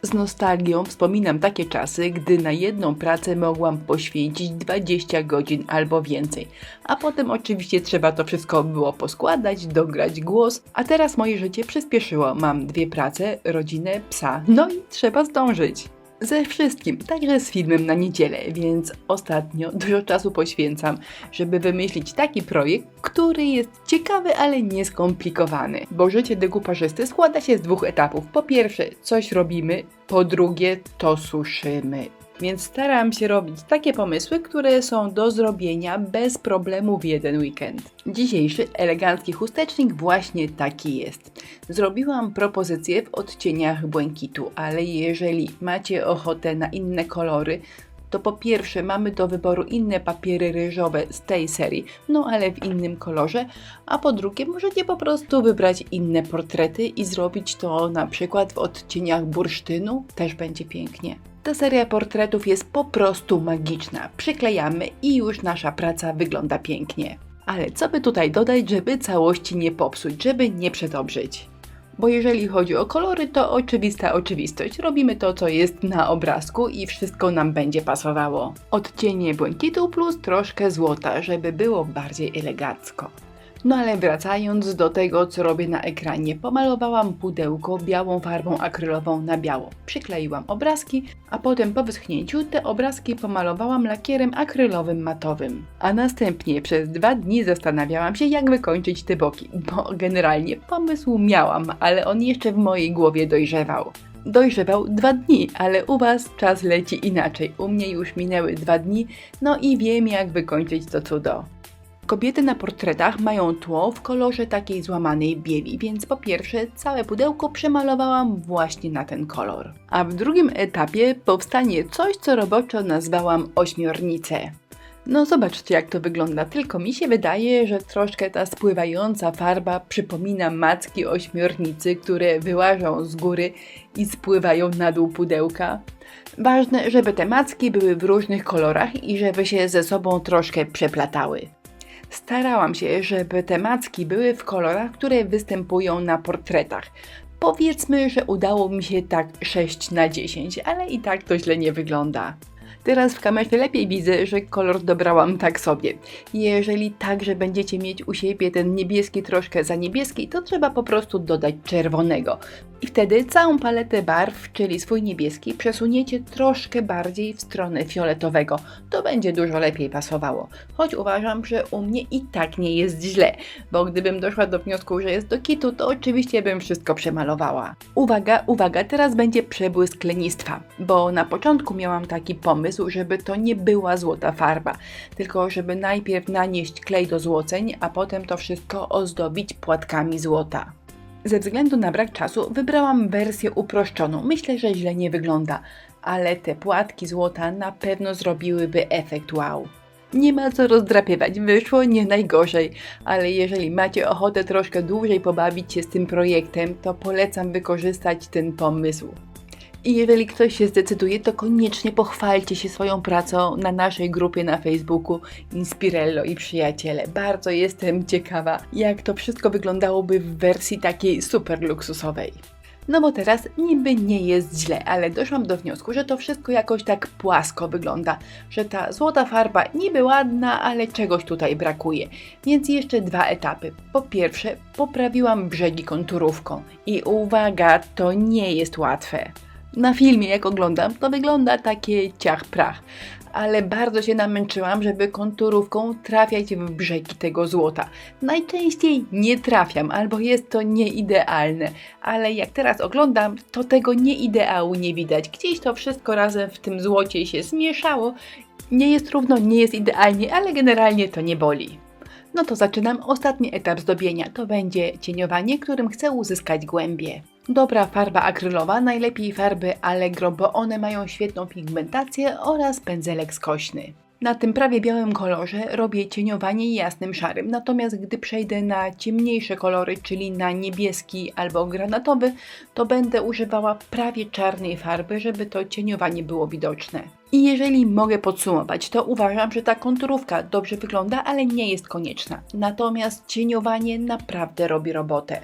Z nostalgią wspominam takie czasy, gdy na jedną pracę mogłam poświęcić 20 godzin albo więcej. A potem oczywiście trzeba to wszystko było poskładać, dograć głos, a teraz moje życie przyspieszyło. Mam 2 prace, rodzinę, psa, no i trzeba zdążyć. Ze wszystkim, także z filmem na niedzielę, więc ostatnio dużo czasu poświęcam, żeby wymyślić taki projekt, który jest ciekawy, ale nieskomplikowany. Bo życie dekuparzysty składa się z 2 etapów. Po pierwsze, coś robimy, po drugie, to suszymy. Więc staram się robić takie pomysły, które są do zrobienia bez problemu w jeden weekend. Dzisiejszy elegancki chustecznik właśnie taki jest. Zrobiłam propozycję w odcieniach błękitu, ale jeżeli macie ochotę na inne kolory, to po pierwsze mamy do wyboru inne papiery ryżowe z tej serii, no ale w innym kolorze, a po drugie możecie po prostu wybrać inne portrety i zrobić to na przykład w odcieniach bursztynu, też będzie pięknie. Ta seria portretów jest po prostu magiczna. Przyklejamy i już nasza praca wygląda pięknie. Ale co by tutaj dodać, żeby całości nie popsuć, żeby nie przedobrzyć? Bo jeżeli chodzi o kolory, to oczywista oczywistość. Robimy to, co jest na obrazku i wszystko nam będzie pasowało. Odcienie błękitu plus troszkę złota, żeby było bardziej elegancko. No ale wracając do tego, co robię na ekranie, pomalowałam pudełko białą farbą akrylową na biało. Przykleiłam obrazki, a potem po wyschnięciu te obrazki pomalowałam lakierem akrylowym matowym. A następnie przez 2 dni zastanawiałam się, jak wykończyć te boki, bo generalnie pomysł miałam, ale on jeszcze w mojej głowie dojrzewał. Dojrzewał 2 dni, ale u Was czas leci inaczej. U mnie już minęły 2 dni, no i wiem, jak wykończyć to cudo. Kobiety na portretach mają tło w kolorze takiej złamanej bieli, więc po pierwsze całe pudełko przemalowałam właśnie na ten kolor. A w drugim etapie powstanie coś, co roboczo nazwałam ośmiornicę. No zobaczcie, jak to wygląda, tylko mi się wydaje, że troszkę ta spływająca farba przypomina macki ośmiornicy, które wyłażą z góry i spływają na dół pudełka. Ważne, żeby te macki były w różnych kolorach i żeby się ze sobą troszkę przeplatały. Starałam się, żeby te macki były w kolorach, które występują na portretach. Powiedzmy, że udało mi się tak 6 na 10, ale i tak to źle nie wygląda. Teraz w kamerze lepiej widzę, że kolor dobrałam tak sobie. Jeżeli także będziecie mieć u siebie ten niebieski troszkę za niebieski, to trzeba po prostu dodać czerwonego. I wtedy całą paletę barw, czyli swój niebieski, przesuniecie troszkę bardziej w stronę fioletowego. To będzie dużo lepiej pasowało. Choć uważam, że u mnie i tak nie jest źle, bo gdybym doszła do wniosku, że jest do kitu, to oczywiście bym wszystko przemalowała. Uwaga, uwaga, teraz będzie przebłysk lenistwa, bo na początku miałam taki pomysł, żeby to nie była złota farba, tylko żeby najpierw nanieść klej do złoceń, a potem to wszystko ozdobić płatkami złota. Ze względu na brak czasu wybrałam wersję uproszczoną. Myślę, że źle nie wygląda, ale te płatki złota na pewno zrobiłyby efekt wow. Nie ma co rozdrapywać, wyszło nie najgorzej, ale jeżeli macie ochotę troszkę dłużej pobawić się z tym projektem, to polecam wykorzystać ten pomysł. I jeżeli ktoś się zdecyduje, to koniecznie pochwalcie się swoją pracą na naszej grupie na Facebooku Inspirello i Przyjaciele. Bardzo jestem ciekawa, jak to wszystko wyglądałoby w wersji takiej super luksusowej. No bo teraz niby nie jest źle, ale doszłam do wniosku, że to wszystko jakoś tak płasko wygląda, że ta złota farba niby ładna, ale czegoś tutaj brakuje. Więc jeszcze 2 etapy. Po pierwsze, poprawiłam brzegi konturówką. I uwaga, to nie jest łatwe. Na filmie, jak oglądam, to wygląda takie ciach-prach, ale bardzo się namęczyłam, żeby konturówką trafiać w brzegi tego złota. Najczęściej nie trafiam, albo jest to nieidealne, ale jak teraz oglądam, to tego nieideału nie widać. Gdzieś to wszystko razem w tym złocie się zmieszało. Nie jest równo, nie jest idealnie, ale generalnie to nie boli. No to zaczynam ostatni etap zdobienia. To będzie cieniowanie, którym chcę uzyskać głębię. Dobra farba akrylowa, najlepiej farby Allegro, bo one mają świetną pigmentację oraz pędzelek skośny. Na tym prawie białym kolorze robię cieniowanie jasnym szarym, natomiast gdy przejdę na ciemniejsze kolory, czyli na niebieski albo granatowy, to będę używała prawie czarnej farby, żeby to cieniowanie było widoczne. I jeżeli mogę podsumować, to uważam, że ta konturówka dobrze wygląda, ale nie jest konieczna. Natomiast cieniowanie naprawdę robi robotę.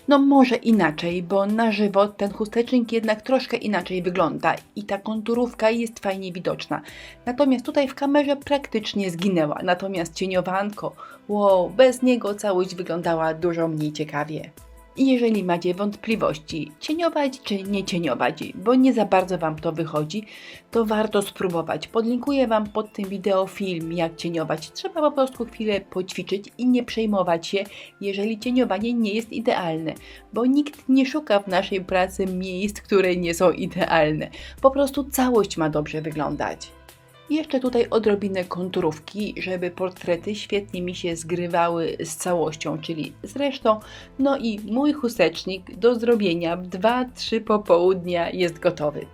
No może inaczej, bo na żywo ten chustecznik jednak troszkę inaczej wygląda i ta konturówka jest fajnie widoczna. Natomiast tutaj w kamerze praktycznie zginęła, natomiast cieniowanko, wow, bez niego całość wyglądała dużo mniej ciekawie. I jeżeli macie wątpliwości, cieniować czy nie cieniować, bo nie za bardzo Wam to wychodzi, to warto spróbować. Podlinkuję Wam pod tym wideo film, jak cieniować. Trzeba po prostu chwilę poćwiczyć i nie przejmować się, jeżeli cieniowanie nie jest idealne, bo nikt nie szuka w naszej pracy miejsc, które nie są idealne. Po prostu całość ma dobrze wyglądać. Jeszcze tutaj odrobinę konturówki, żeby portrety świetnie mi się zgrywały z całością, czyli z resztą. No i mój chustecznik do zrobienia w 2-3 popołudnia jest gotowy.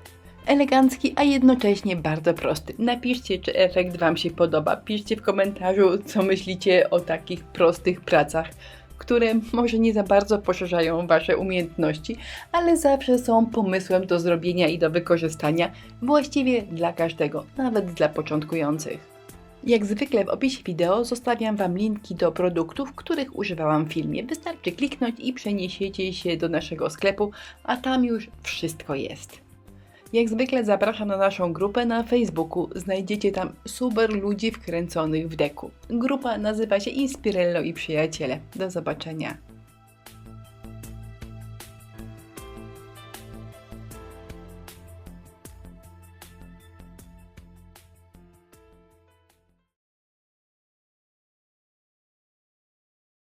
Elegancki, a jednocześnie bardzo prosty. Napiszcie, czy efekt Wam się podoba. Piszcie w komentarzu, co myślicie o takich prostych pracach, które może nie za bardzo poszerzają Wasze umiejętności, ale zawsze są pomysłem do zrobienia i do wykorzystania właściwie dla każdego, nawet dla początkujących. Jak zwykle w opisie wideo zostawiam Wam linki do produktów, których używałam w filmie. Wystarczy kliknąć i przeniesiecie się do naszego sklepu, a tam już wszystko jest. Jak zwykle zapraszam na naszą grupę na Facebooku. Znajdziecie tam super ludzi wkręconych w deku. Grupa nazywa się Inspirello i Przyjaciele. Do zobaczenia.